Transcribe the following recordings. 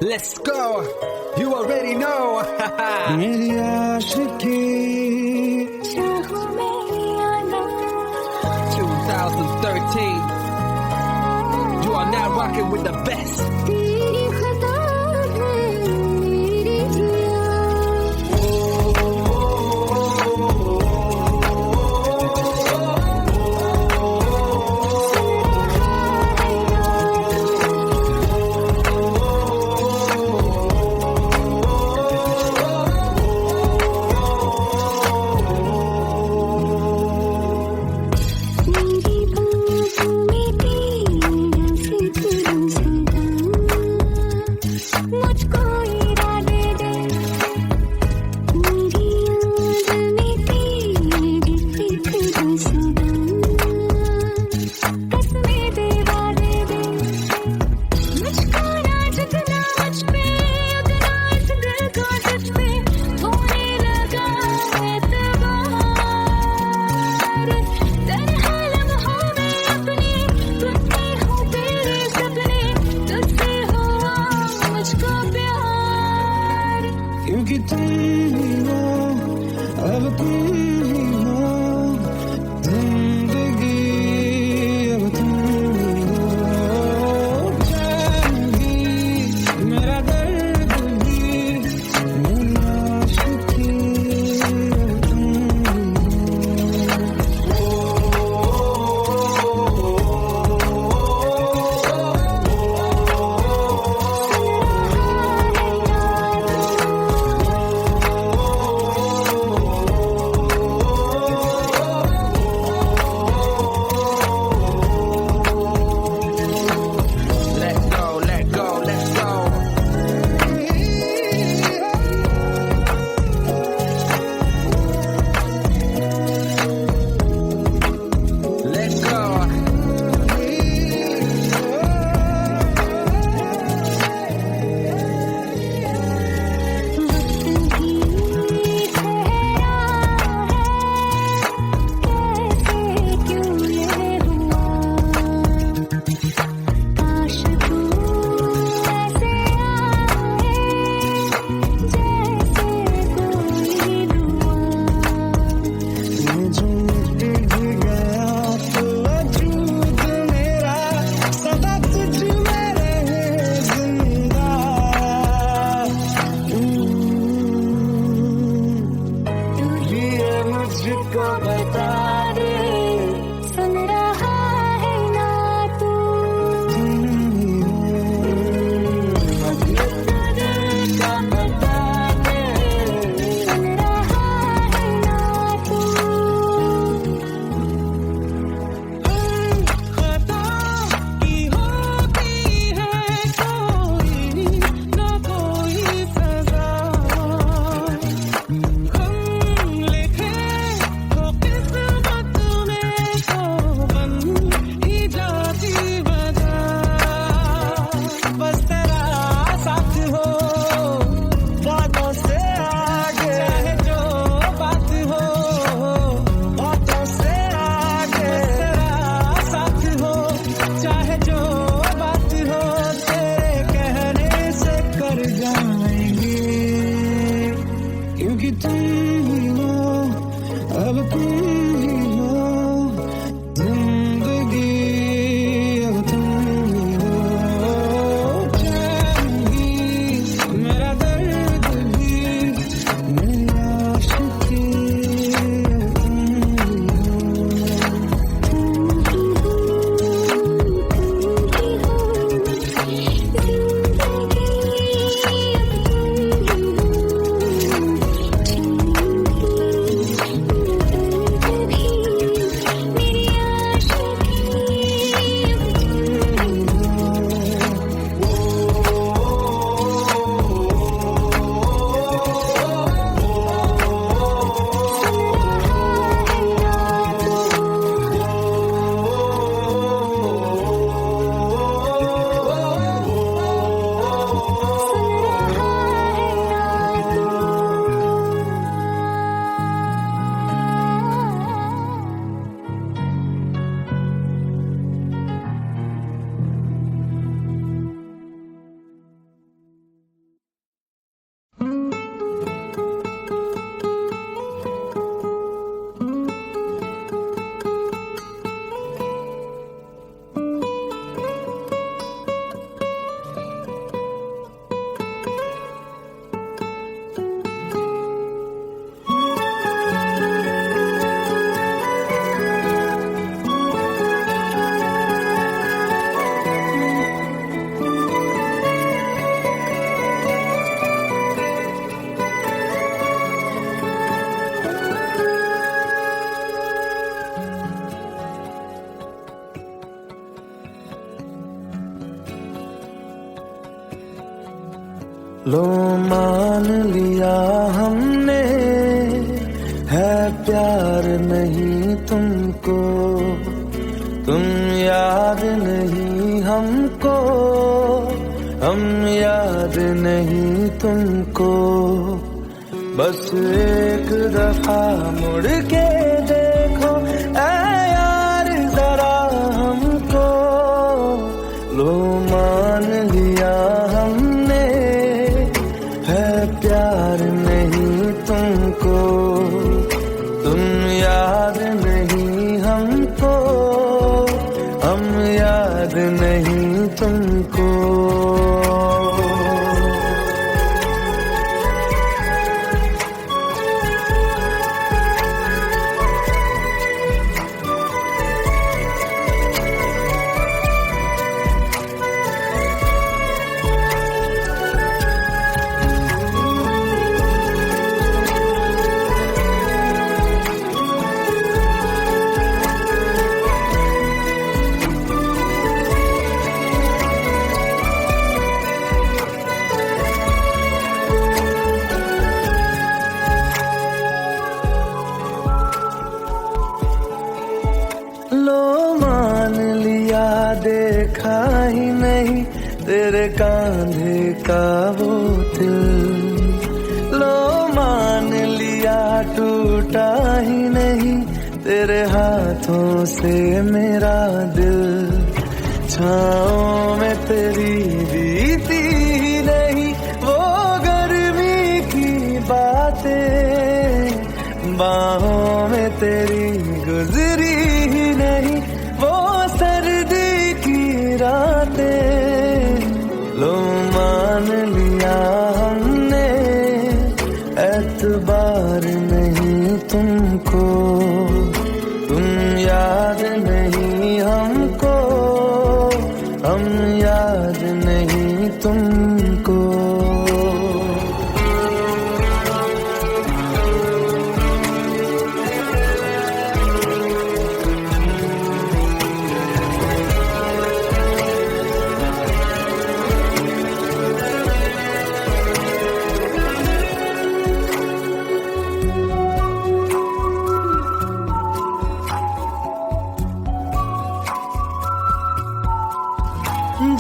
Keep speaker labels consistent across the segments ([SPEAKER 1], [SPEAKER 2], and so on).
[SPEAKER 1] Let's go. You already know.
[SPEAKER 2] मेरी आशिकी
[SPEAKER 1] 2013. You are now rocking with the best.
[SPEAKER 3] तेरी खता है मेरी जिया मेरी बाहों में तेरा सितारा सदा
[SPEAKER 2] लो मान लिया हमने है प्यार नहीं तुमको, तुम याद नहीं हमको, हम याद नहीं तुमको। बस एक दफा मुड़ के देखो ऐ यार जरा हमको, लो मान लिया हमने है प्यार नहीं तुमको, तुम याद नहीं हमको, हम याद नहीं तुमको। लो मान लिया देखा ही नहीं तेरे कांधे का वो दिल, लो मान लिया टूटा ही नहीं तेरे हाथों से मेरा दिल। छाँव में तेरी बीती ही नहीं वो गर्मी की बातें, बाहों में तेरी गुजरी ही नहीं वो सर्दी की रातें। लो मान लिया हमने एतबार नहीं तुमको, तुम याद नहीं हमको, हम याद नहीं तुमको।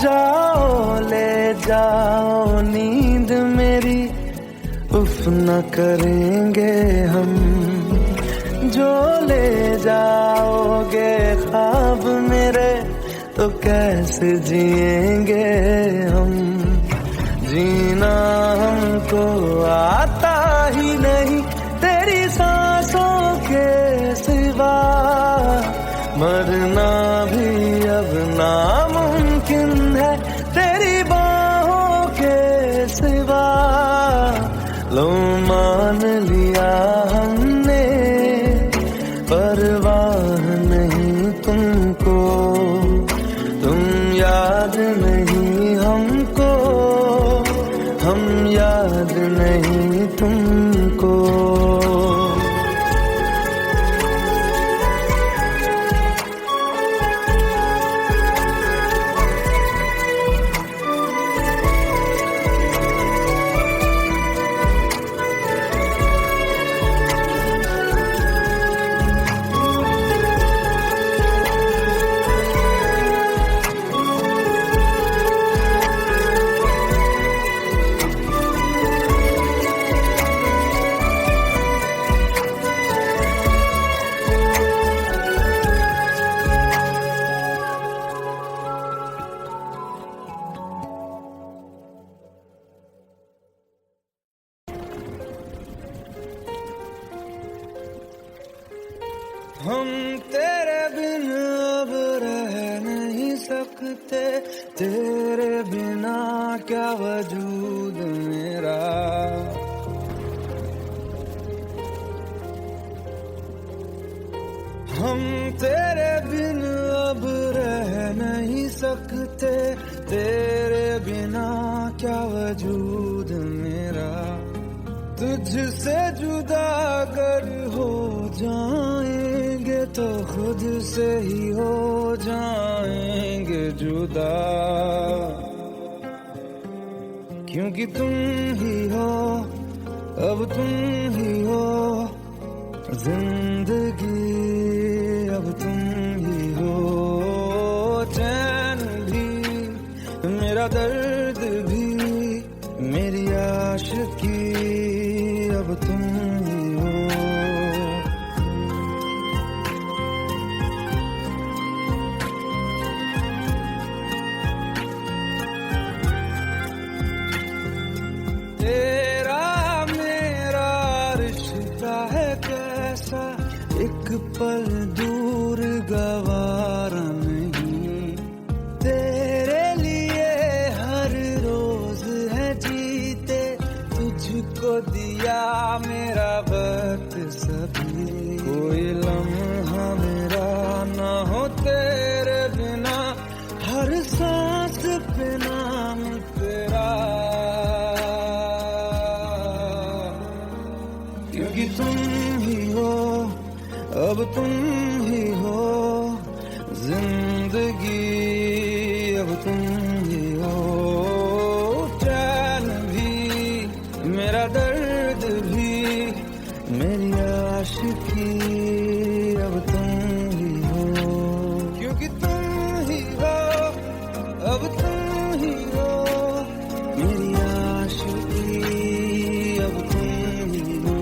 [SPEAKER 2] जाओ ले जाओ नींद मेरी, उफ न करेंगे हम, जो ले जाओगे ख्वाब मेरे तो कैसे जिएंगे हम। जीना हमको आता ही नहीं तेरी सांसों के सिवा, मरना भी अब नामुमकिन है तेरी बाहों के सिवा। लो मान लिया हमने परवाह नहीं तुमको, तुम याद नहीं हमको, हम याद नहीं तुमको। हम तेरे बिन अब रह नहीं सकते, तेरे बिना क्या वजूद मेरा। हम तेरे बिन अब रह नहीं सकते, तेरे बिना क्या वजूद मेरा। तुझसे जुदा अगर हो जाएंगे तो खुद से ही हो जाएंगे जुदा। क्योंकि तुम ही हो, अब तुम ही हो जिंदगी, अब तुम ही हो चैन भी, मेरा दर्द भी, मेरी आशिकी, अब तुम ही हो। तेरा मेरा रिश्ता है कैसा, एक पल दूर गवारा नहीं, तेरे लिए हर रोज है जीते, तुझको दिया मेरा वक्त सभी, कोई लम्हा मेरा ना हो तेरे बिना, हर सांस पे नाम तेरा, क्योंकि तुम ही हो, अब तुम ही हो जिंदगी, अब तुम ही हो चैन भी, मेरा दर्द भी, मेरी आशिकी, अब तुम ही हो, क्योंकि तुम ही हो, अब तुम ही हो मेरी आशिकी, अब तुम ही हो।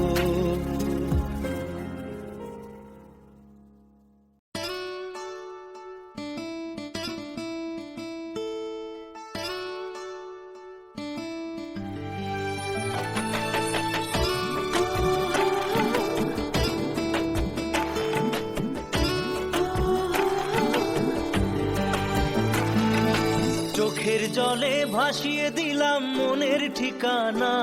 [SPEAKER 4] চোখের জলে ভাসিয়ে দিলাম মনের ঠিকানা,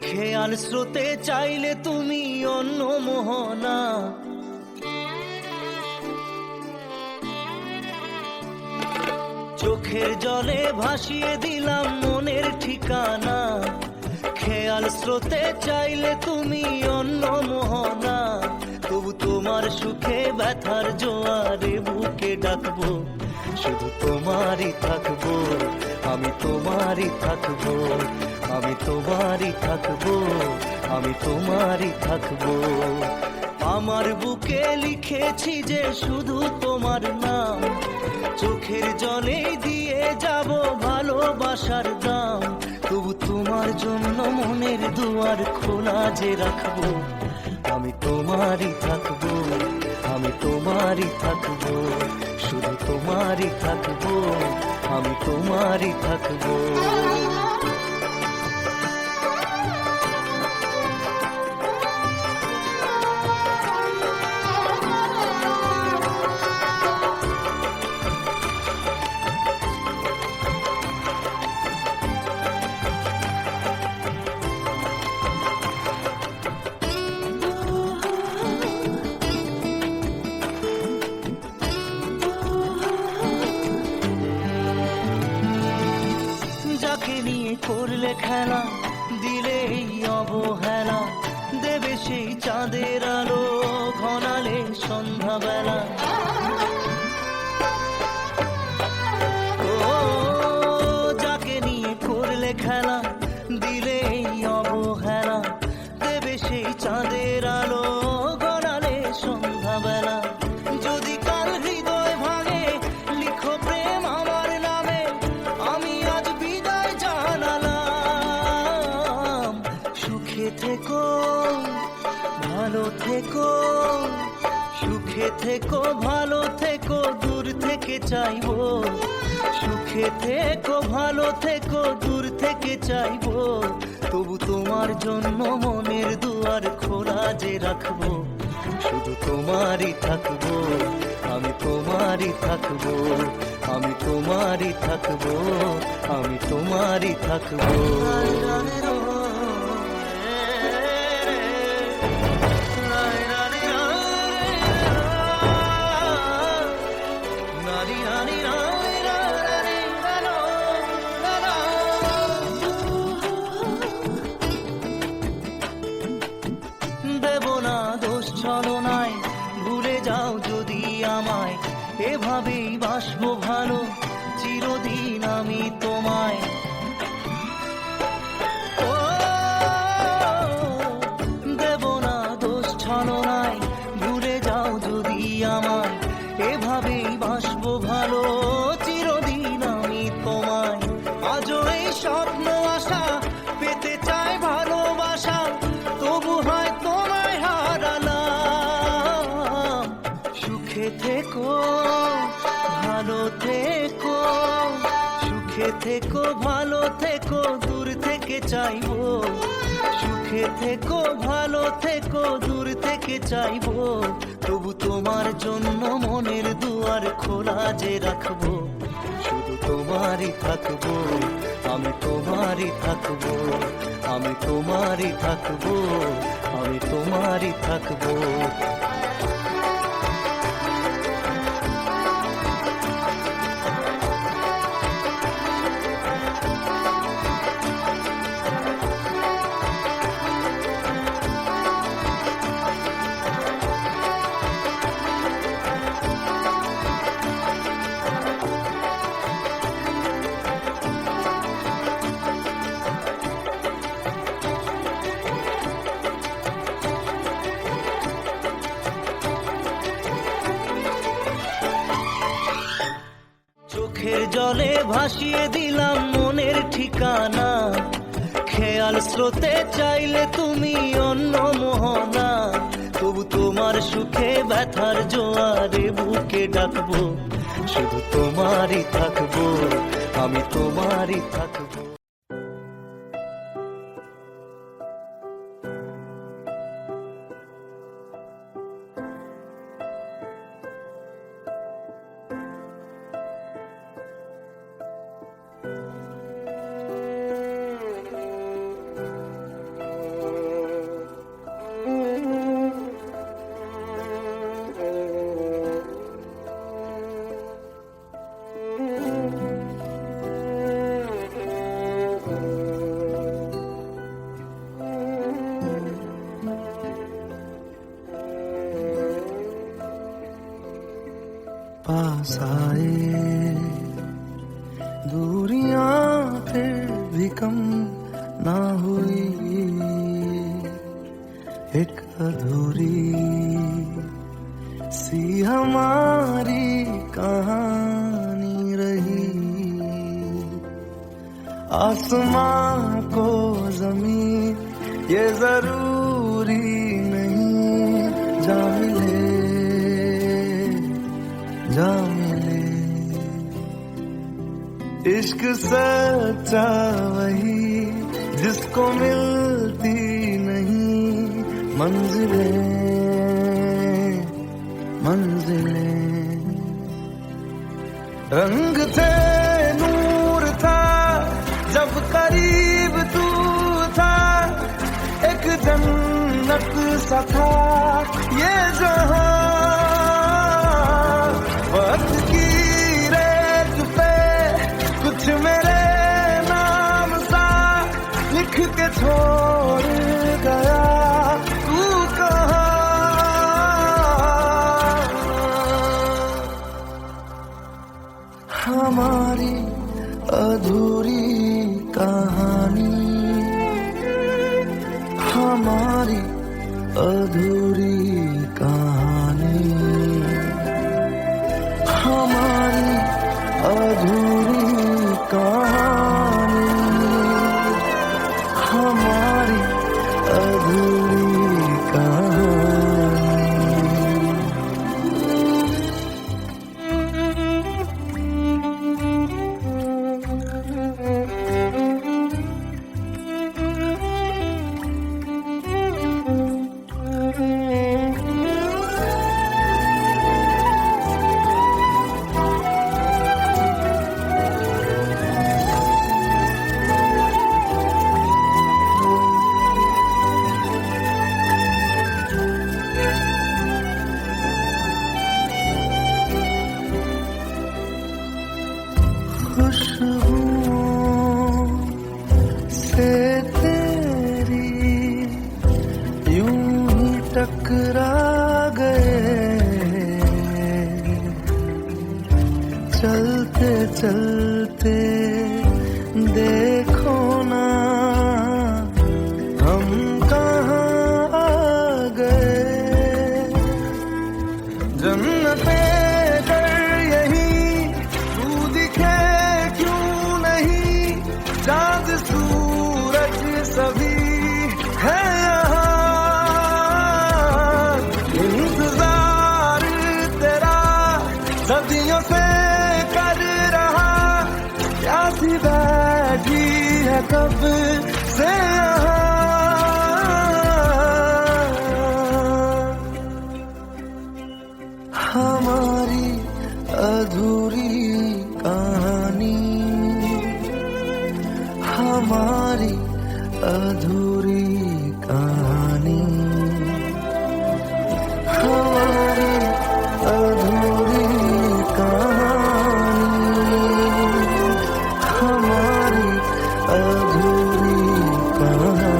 [SPEAKER 4] খেয়াল স্রোতে চাইলে তুমি অন্য মোহনা, চোখের জলে ভাসিয়ে দিলাম মনের ঠিকানা, খেয়াল স্রোতে চাইলে তুমি অন্য মোহনা, তবু তোমার সুখে ব্যথার জোয়ারে বুকে ডাকবো, শুধু তোমারই থাকবো, আমি তোমারই থাকবো, আমি তোমারই থাকবো, আমি তোমারই থাকবো। আমার বুকে লিখেছি যে শুধু তোমার নাম, চোখের জলে দিয়ে যাব ভালোবাসার দাম, তবু তোমার জন্য মনের দুয়ার খোলা যে রাখবো, আমি তোমারই থাকবো, আমি তোমারই থাকবো, শুধু তোমারই থাকবো, আমি তোমারই থাকবো। যাকে নিয়ে করলে খেলা, দিলে এই অবহেলা, দেবে সেই চাঁদের আলো ঘনালে সন্ধ্যাবেলা, ও যাকে নিয়ে করলে খেলা, দিলে এই অবহেলা, দেবে সেই চাঁদের আলো ঘনালে সন্ধ্যাবেলা, যদি কাল হৃদয় ভাঙে লিখো প্রেম আমার নামে, আমি আজ বিদায় জানালাম, সুখে থেকো ভালো থেকো, সুখে থেকো ভালো থেকো, দূর থেকে চাইবো, সুখে থেকো ভালো থেকো, দূর থেকে চাইবো, তবু তোমার জন্য মনের দুয়ার খোলা যে রাখবো, শুধু তোমারই থাকবো, আমি তোমারই থাকবো, আমি তোমারই থাকবো, আমি তোমারই থাকবো। দেব না দোষ ছলনায়, ভুলে যাও যদি আমায়, এভাবেই বাসবো ভালো চিরদিন আমি তোমায়। ও দেব না দোষ ছলনায়, ভুলে যাও যদি আমায়, এভাবেই বাসবো ভালো চিরদিন আমি তোমায়। আজও এই স্বপ্ন আশা পেতে চাই ভালোবাসা, তবু হয় তোমায় হারালাম। সুখে থেকো ভালো থেকো, সুখে থেকো ভালো থেকো, দূর থেকে চাইবো। সুখে থেকো ভালো থেকো, দূর থেকে চাইবো, তবু তোমার জন্য মনের দুয়ার খোলা যে রাখবো। শুধু তোমারই থাকবো, আমি তোমারই থাকবো, আমি তোমারই থাকবো, আমি তোমারই থাকবো। চোখের জলে ভাসিয়ে দিলাম মনের ঠিকানা, খেয়াল স্রোতে চাইলে তুমি অন্য মোহনা, তবু তোমার সুখে ব্যথার জোয়ারে বুকে ডাকবো। শুধু তোমারই থাকবো, আমি তোমারই থাকবো।
[SPEAKER 2] पास आए दूरियां फिर भी कम ना हुई, एक अधूरी सी हमारी कहानी रही। आसमां को जमीन ये जरूरी नहीं, जा मिले जा मिले। इश्क सच्चा वही जिसको मिलती नहीं मंजिलें मंजिलें। रंग थे नूर था जब करीब तू था, एक जन्नत सा था ये जहां। वक्त की रेत पे कुछ मेरे नाम सा लिख के छोड़ गया, तू कहाँ। हमारी अधूरी कहानी, हमारी अधूरी कहानी, हमारी अधूरी कहानी, हमारी अधूरी कहानी। चलते चलते देखो ना हम कहाँ आ गए। जन्नते कर यही तू दिखे क्यों नहीं, चाँद सूरज सभी है यहाँ। इंतजार तेरा सदियों से कर रहा, प्यासी बैठी है कब से यहाँ। हमारी अधूरी कहानी, हमारी अधूरी कहानी, हमारी अधूरी कहानी, हमारी अधूरी कहानी।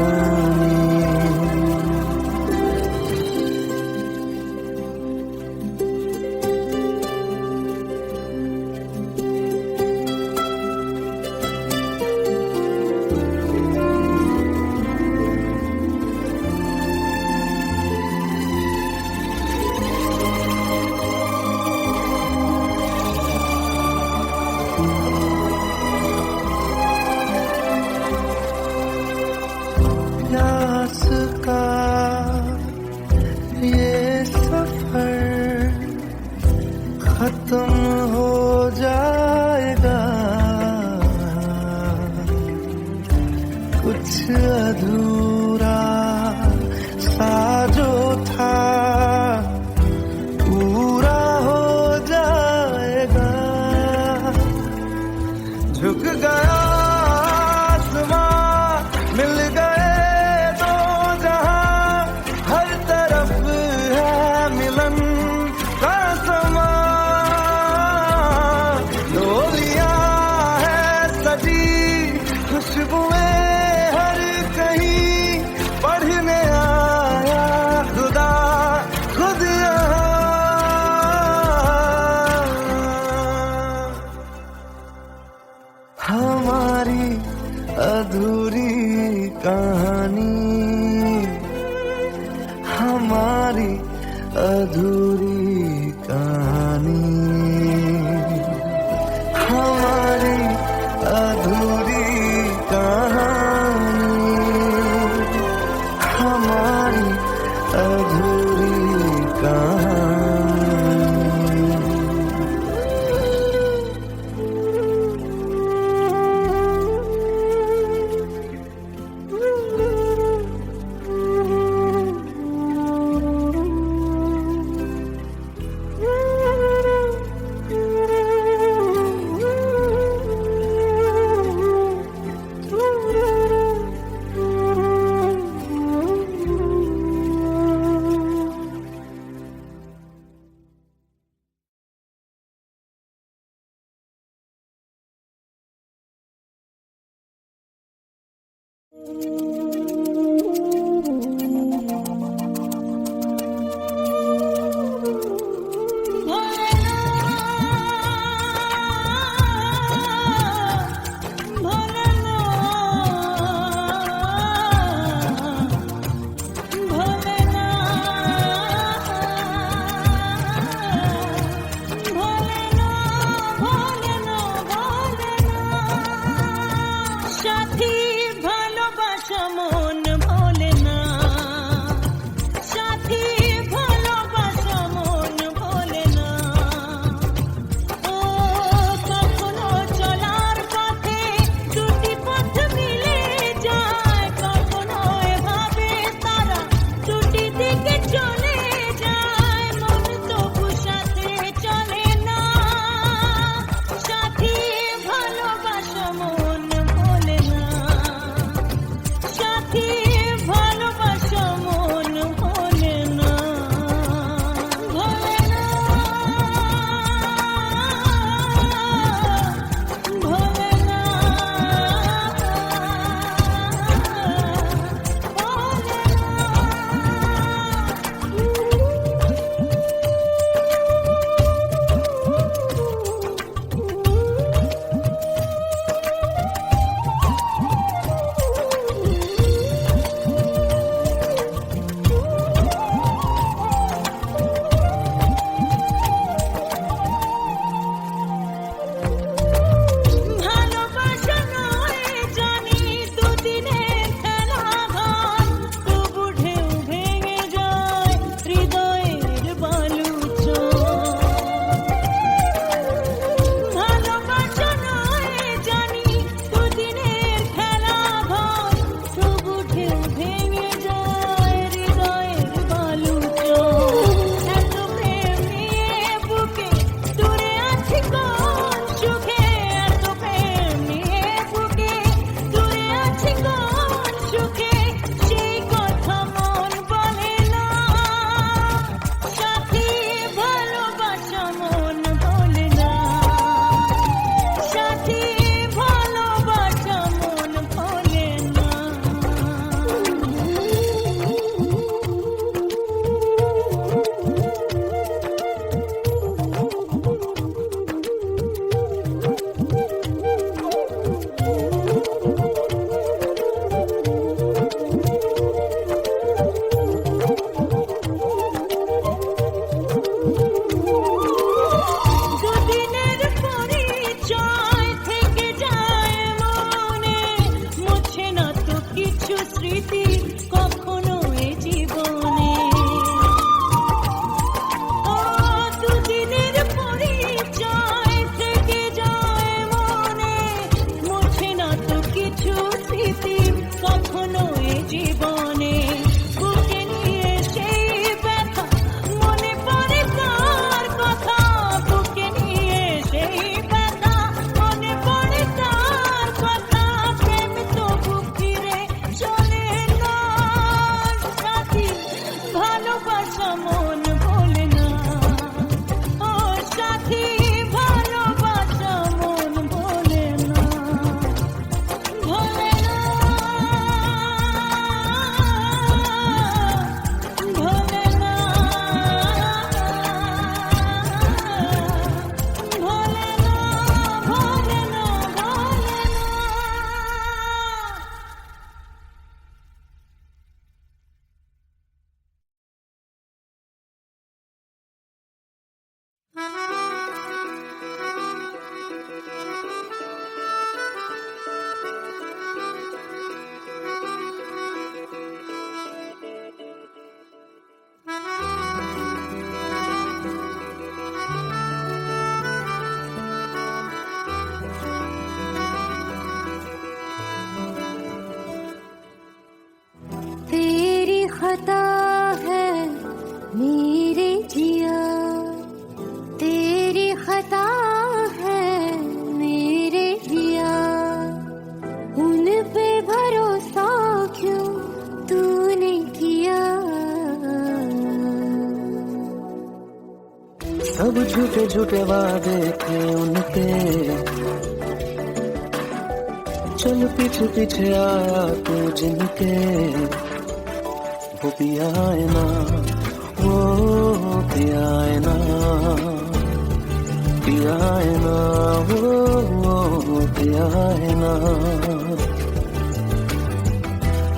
[SPEAKER 2] प्यास का ये सफर खत्म हो जाएगा, कुछ अधूरा सा जो था पूरा हो जाएगा। झुक गया आसमां, मिल गए दो जहां, हर तरफ है मिलन का समा। डोलियां है सजी, खुशबुएं हर कहीं, पढ़ने आया खुदा खुद यहाँ। हमारी अधूरी कहानी, हमारी अधूरी कहानी, हमारी अधूरी कहानी, हमारी अधूरी कहानी।
[SPEAKER 5] সাথী ভালোবাসা
[SPEAKER 3] खता है मेरे जिया, तेरी खता है मेरे जिया, उन पे भरोसा क्यों तूने किया।
[SPEAKER 2] सब झूठे झूठे वादे थे उनके, चल पीछे पीछे आया तू जिनके, वो पिया है ना, वो पिया है ना, पिया है ना, वो पिया है ना।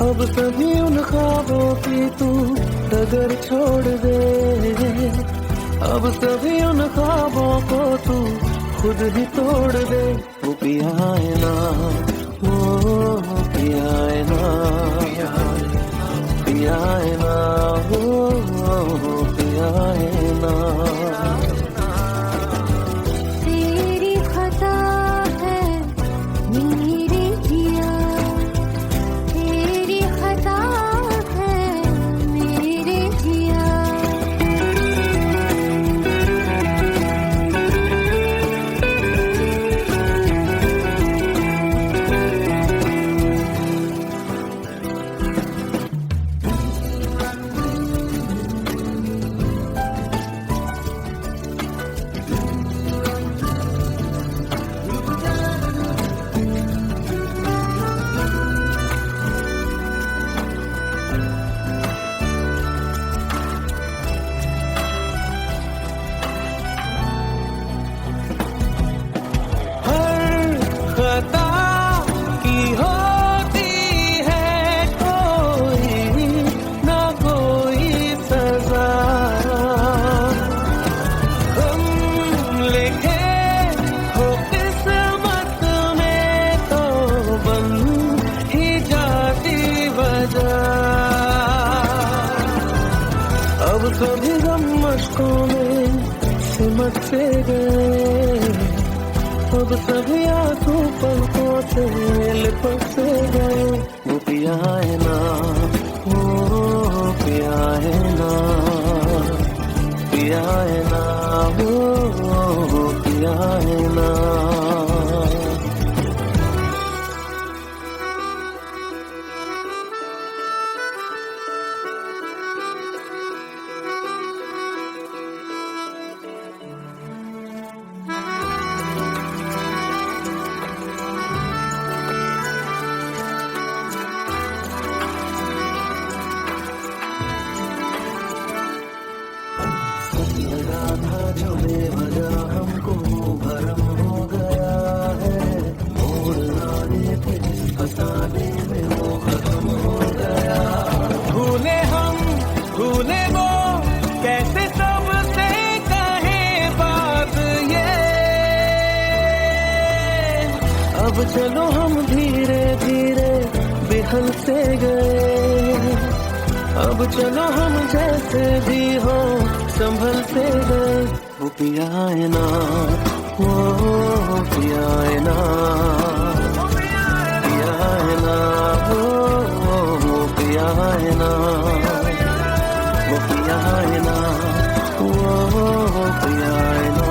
[SPEAKER 2] अब सभी उन ख्वाबों की तू डगर छोड़ दे, अब सभी उन ख्वाबों को तू खुद ही तोड़ दे। वो पिया है ना, वो पिया है ना, पिया है ना, वो पिया है ना।
[SPEAKER 3] तेरी खता है मेरे जिया, तेरी खता है मेरे जिया। अब कभी गम मशकों में सिमट से गए, अब सभी आंसू पलकों से लिपट से गए। वो पिया है ना, वो पिया है ना, पिया है ना, वो पिया है ना। जो बेवजह हमको भरम हो गया है, मोड़ आने थे जिस फसाने में वो खत्म हो गया।
[SPEAKER 4] भूले हम भूले वो, कैसे सबसे कहे बात ये।
[SPEAKER 2] अब चलो हम धीरे धीरे बिहल से गए, अब चलो हम जैसे भी हो संभल से गए। वो पिया है ना, वो पिया है ना, पिया है ना, वो पिया है ना, वो पिया है ना, वो पिया है ना,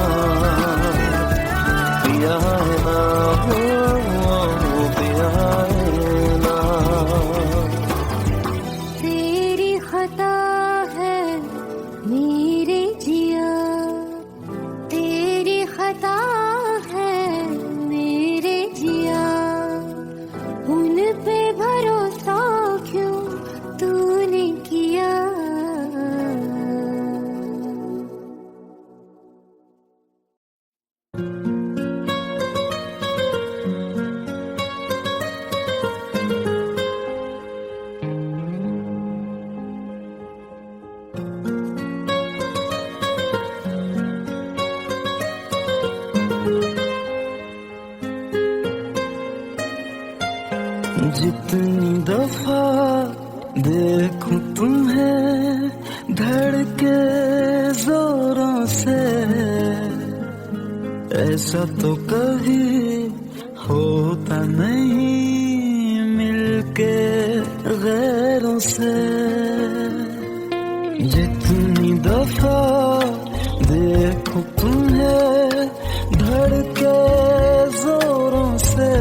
[SPEAKER 2] पिया है ना, वो पिया है ना।
[SPEAKER 3] तेरी खता है मेरे जिया, तेरी खता है मेरे जिया, उन पे भरोसा क्यों तूने किया।
[SPEAKER 2] जितनी दफा देखूं तुम्हें धड़के जोरों से, ऐसा तो कभी होता नहीं मिलके गैरों से।
[SPEAKER 3] जितनी दफा देखो तुम्हें धड़के जोरों से,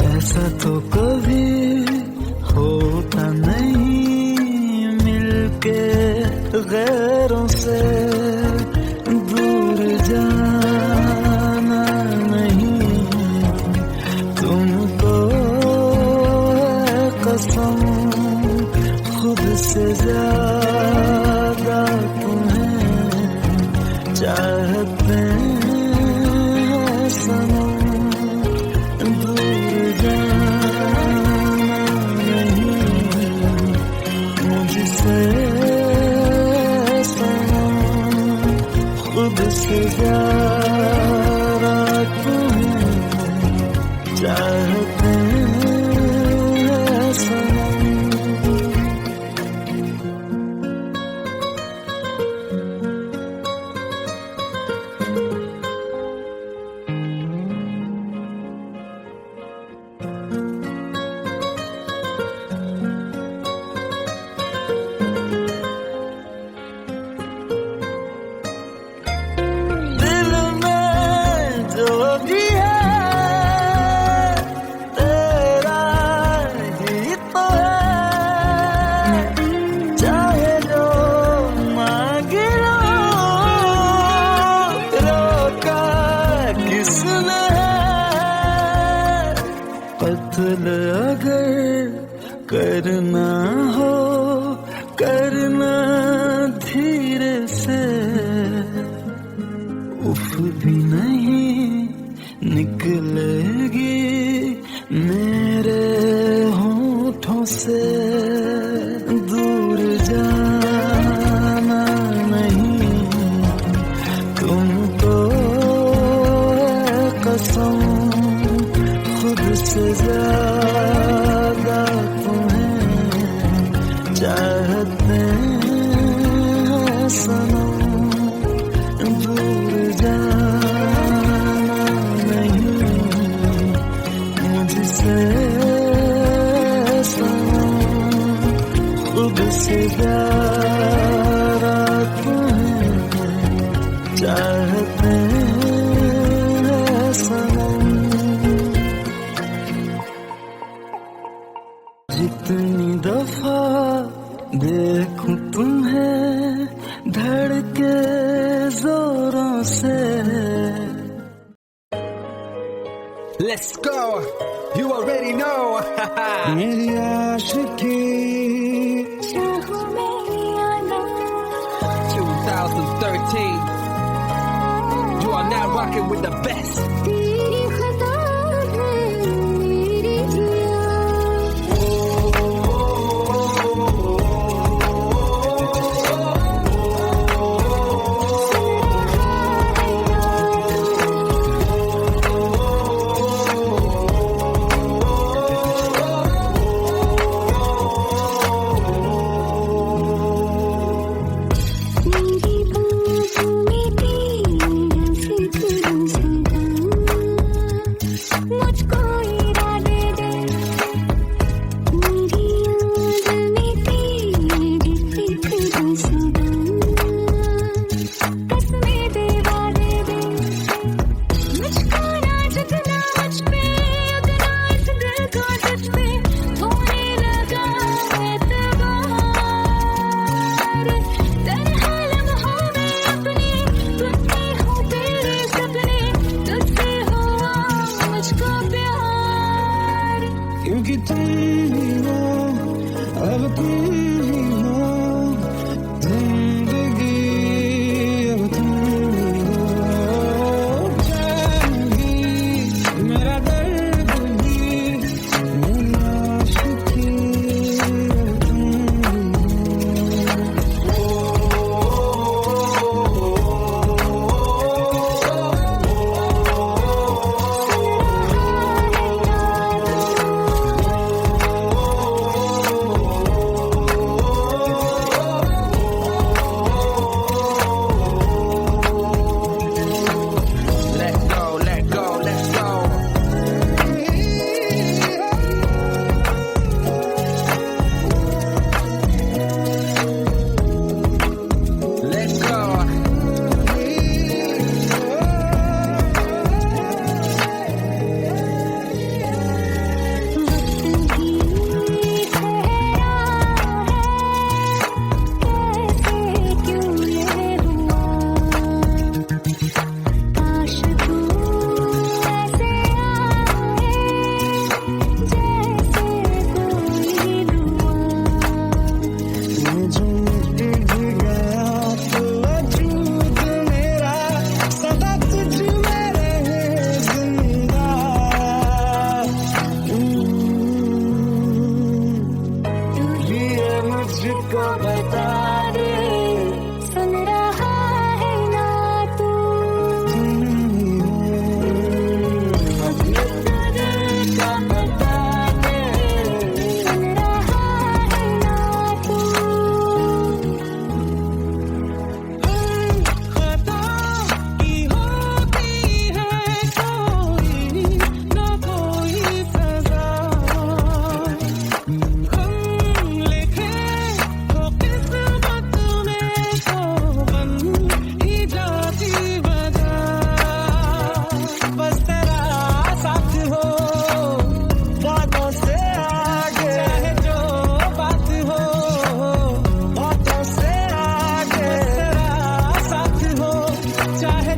[SPEAKER 3] ऐसा तो कभी होता नहीं मिलके गैरों से। दूर जाना नहीं तुमको है कसम, खुद से ज्यादा तुम्हें चाहते हैं सनम। दूर जाना नहीं मुझसे सनम, खुद से ज्यादा तुम्हें चाहते हैं सनम। दिल में जो भी है तेरा ही तो है, चाहे जो मांगे रोका किसने है। कत्ल अगर करना हो करना धीरे से, उफ भी नहीं निकलेगी मेरे होठों से। दूर जाना नहीं तुमको है कसम, खुद से ज्यादा तुम्हें चाहते हैं सनम। दूर जाना नहीं मुझसे सनम, खुद से ज्यादा तुम्हें चाहते हैं सनम। जितनी दफा देखूं तुम्हें धड़के जोरों से,
[SPEAKER 1] Let's go. You already know.
[SPEAKER 3] मेरी आशिकी
[SPEAKER 1] 2013. You are now rocking with the best.
[SPEAKER 5] मेरी बाहों में तेरा फिक्र सदा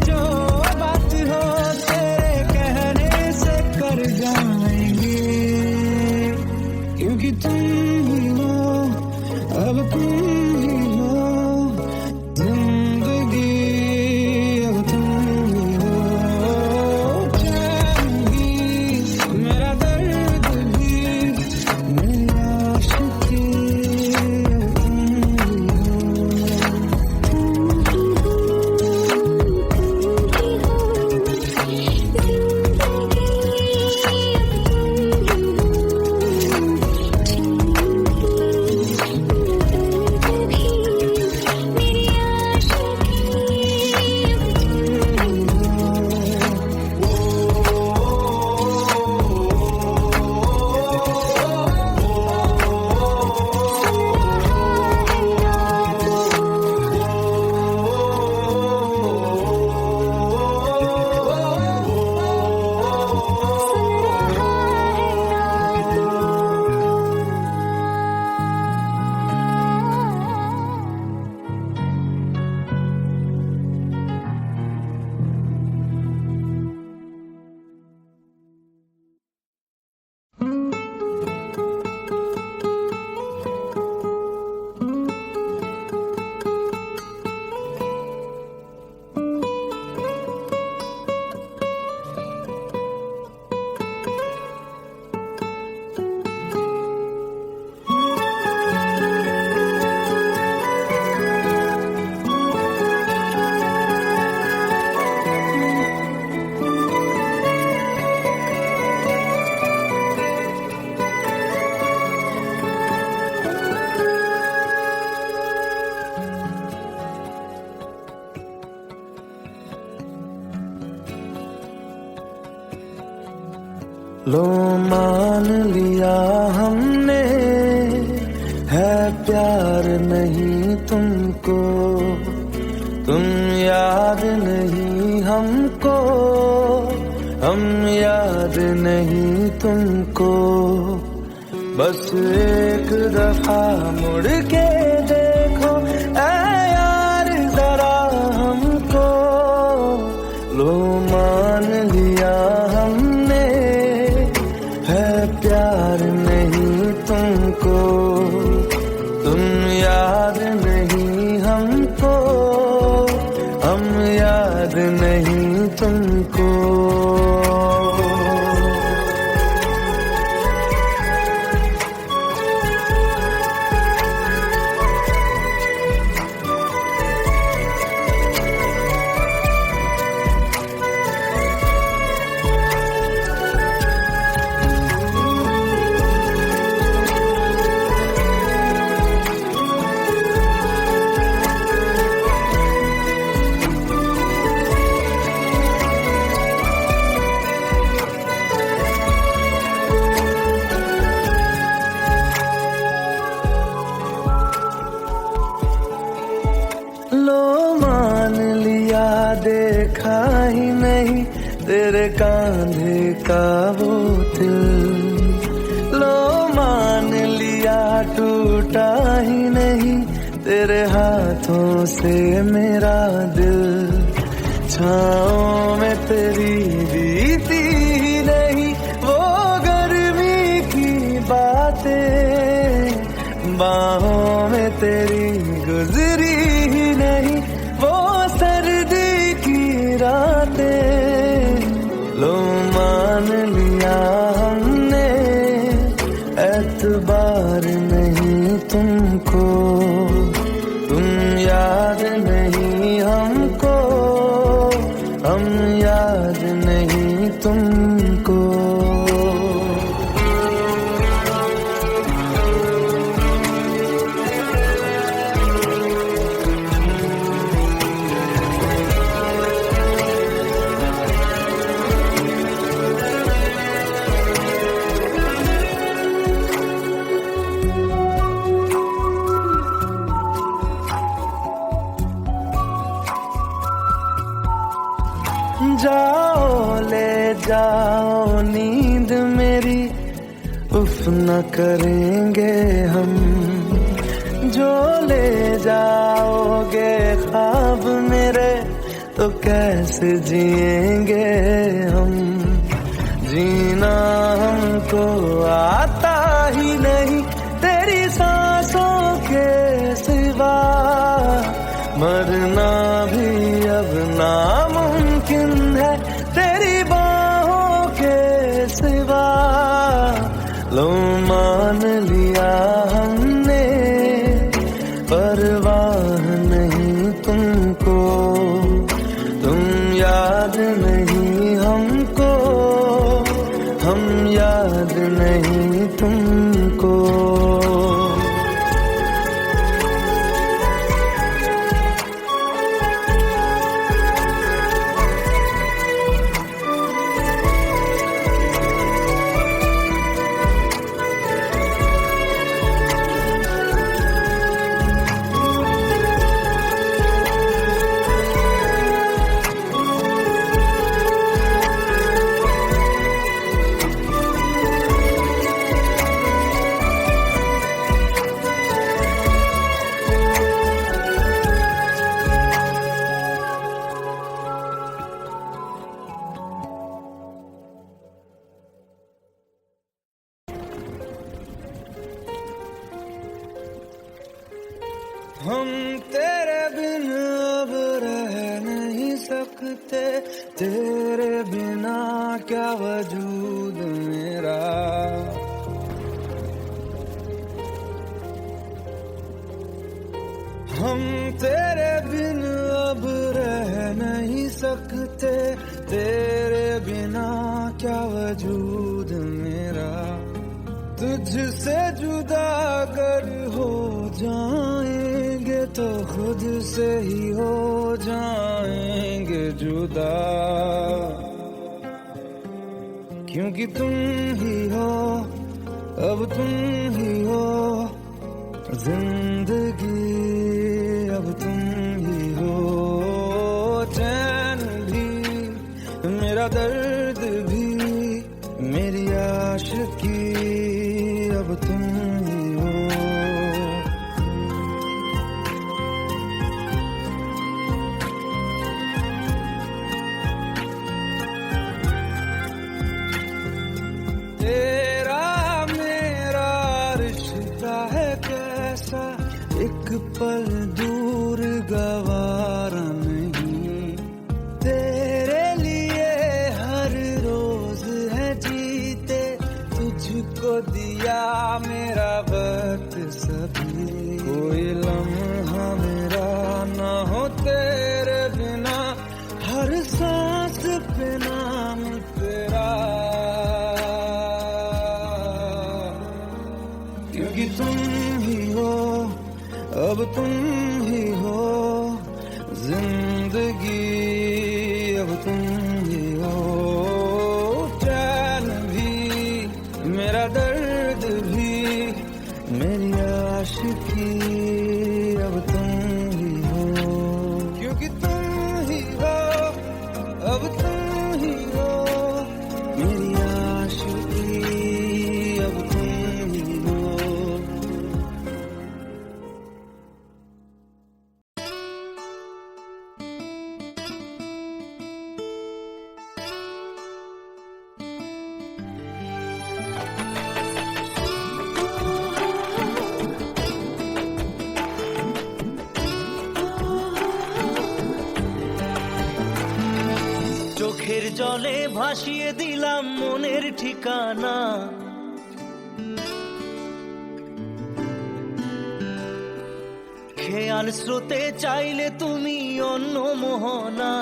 [SPEAKER 3] जो बात हो तेरे कहने से कर जाएंगे, क्योंकि तुम ही हो, अब तुम ही हो जिंदगी, अब तुम ही हो चैन भी, मेरा दर्द भी, मेरी आशिकी, अब तुम लो मान लिया हमने, है प्यार नहीं तुमको, तुम याद नहीं हमको, हम याद नहीं तुमको, बस एक दफा मुड़ के देखो ऐ यार जरा हमको, लो मान लिया हमने, है प्यार नहीं तुमको, तुम याद नहीं हमको, हम याद नहीं तुमको। देखा ही नहीं तेरे कांधे का वो दिल, लो मान लिया टूटा ही नहीं तेरे हाथों से मेरा दिल, छाँव में तेरी बीती ही नहीं वो गर्मी की बातें, बाहों में तेरी गुजरी ही नहीं वो सर्दी की रातें, लो मान लिया हमने, एतबार नहीं तुमको, तुम याद नहीं हमको, हम याद नहीं तुमको। जाओ ले जाओ नींद मेरी, उफ न करेंगे हम, जो ले जाओगे ख्वाब मेरे तो कैसे जिएंगे हम, जीना हमको आता ही नहीं तेरी सांसों के सिवा, मरना भी अब नामुमकिन है तेरी बाहों के सिवा। लो मान लिया हमने परवाह नहीं तुमको, तुम याद नहीं हमको, हम याद नहीं तुमको।
[SPEAKER 2] हम तेरे बिन अब रह नहीं सकते, तेरे बिना क्या वजूद मेरा। हम तेरे बिन अब रह नहीं सकते, तेरे बिना क्या वजूद मेरा। तुझसे जुदा अगर हो जाएंगे तो खुद से ही हो जाएंगे जुदा, क्योंकि तुम ही हो, अब तुम ही हो जिंदगी, अब तुम ही हो चैन भी, मेरा दर्द भी, मेरी आशिकी, अब तुम ही हो। तेरा मेरा रिश्ता है कैसा, एक पल दूर गवारा नहीं। तेरे लिए हर रोज है जीते, तुझको दिया मेरा वक्त सभी। कोई लम्हा मेरा ना हो तेरे बिना, हर सांस पे नाम तेरा, क्योंकि तुम ही हो, अब तुम ही हो जिंदगी, अब तुम ही हो चैन भी, मेरा दर्द भी, मेरी आशिकी, अब तुम ही हो, क्योंकि तुम ही हो, अब तुम ही हो मेरी आशिकी, अब तुम ही हो।
[SPEAKER 4] চোখের জলে ভাসিয়ে দিলাম মনের ঠিকানা, খেয়াল স্রোতে চাইলে তুমি অন্য মোহনা।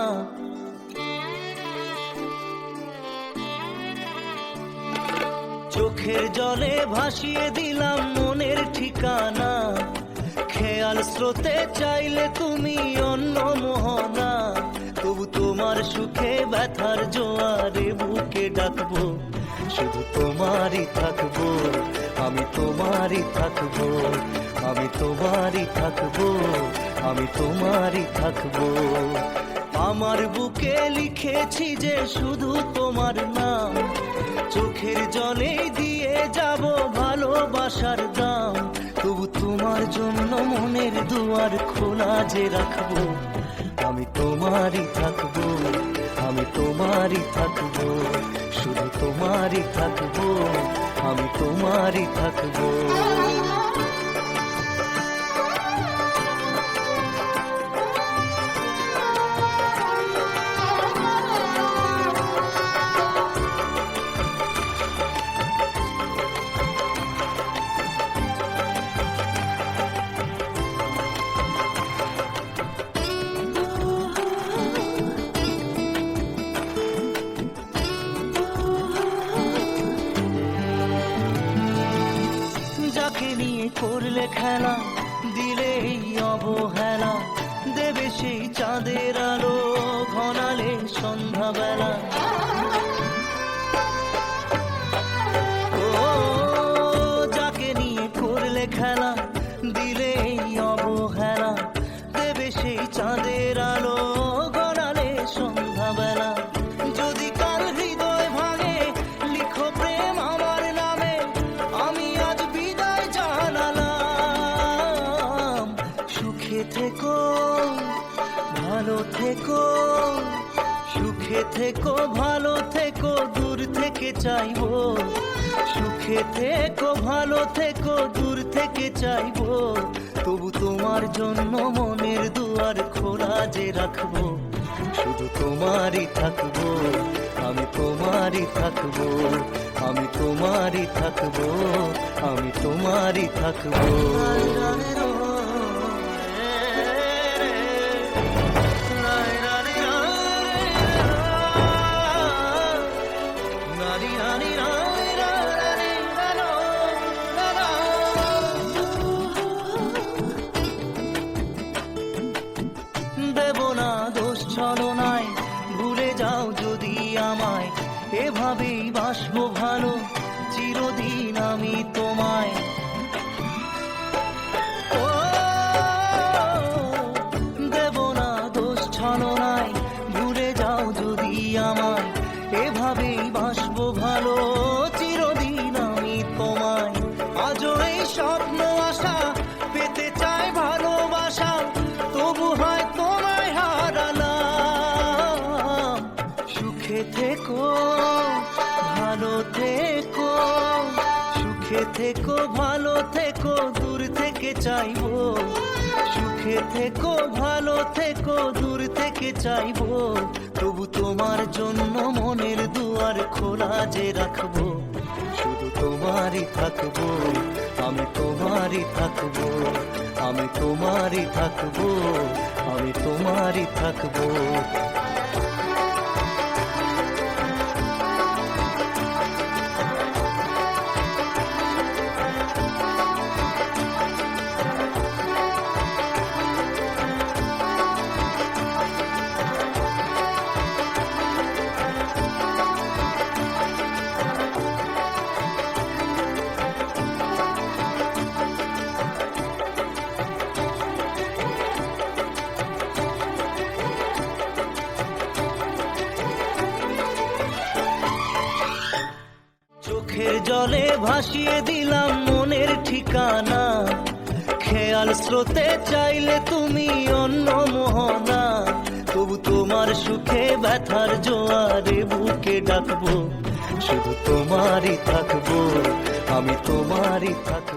[SPEAKER 4] চোখের জলে ভাসিয়ে দিলাম মনের ঠিকানা, খেয়াল স্রোতে চাইলে তুমি অন্য মোহনা। তবু তোমার সুখে ব্যথার জোয়ারে বুকে ডাকবো, শুধু তোমারই থাকবো, আমি তোমারই থাকবো, আমি তোমারই থাকবো, আমি তোমারই থাকবো। আমার বুকে লিখেছি যে শুধু তোমার নাম, চোখের জলে দিয়ে যাব ভালোবাসার দাম। তবু তোমার জন্য মনের দুয়ার খোলা যে রাখবো, আমি তোমারই থাকবো, আমি তোমারই থাকবো, শুধু তোমারই থাকবো, আমি তোমারই থাকবো। যাকে নিয়ে করলে খেলা, দিলে এই অবহেলা, দেবে সেই চাঁদের আলো ঘনালে সন্ধ্যাবেলা। ও যাকে নিয়ে করলে খেলা, দিলে এই অবহেলা, দেবে সেই চাঁদের আলো ঘনালে সন্ধ্যাবেলা। যদি কাল হৃদয় ভাঙে, লিখো প্রেম আমার নামে, আমি আজ বিদায় জানালাম। সুখে থেকো, ভালো থেকো, সুখে থেকো, ভালো থেকো, দূর থেকে চাইবো। সুখে থেকো, ভালো থেকো, দূর থেকে চাইবো, তবু তোমার জন্য মনের দুয়ার খোলা যে রাখবো। শুধু তোমারই থাকবো, আমি তোমারই থাকবো, আমি তোমারই থাকবো, আমি তোমারই থাকবো। দেব না দোষ ছলনায়, ভুলে যাও যদি আমায়, এভাবেই বাসবো ভালো চিরদিন আমি তোমায়। ও দেব না দোষ ছলনায়, ভুলে যাও যদি আমায়, এভাবেই বাসবো ভালো চিরদিন আমি তোমায়। আজও এই স্বপ্ন আশা, পেতে চাই ভালোবাসা, তবু হয় তোমায় হারালাম। সুখে থেকো, ভালো থেকো, সুখে থেকো, ভালো থেকো, দূর থেকে চাইবো। সুখে থেকো, ভালো থেকো, দূর থেকে চাইবো, তবু তোমার জন্য মনের দুয়ার খোলা যে রাখবো। শুধু তোমারই থাকবো, আমি তোমারই থাকবো, আমি তোমারই থাকবো, আমি তোমারই থাকবো। চোখের জলে ভাসিয়ে দিলাম মনের ঠিকানা, খেয়াল স্রোতে চাইলে তুমি অন্য মোহনা, তবু তোমার সুখে ব্যথার জোয়ারে বুকে ডাকবো। শুধু তোমারই থাকবো, আমি তোমারই থাকবো।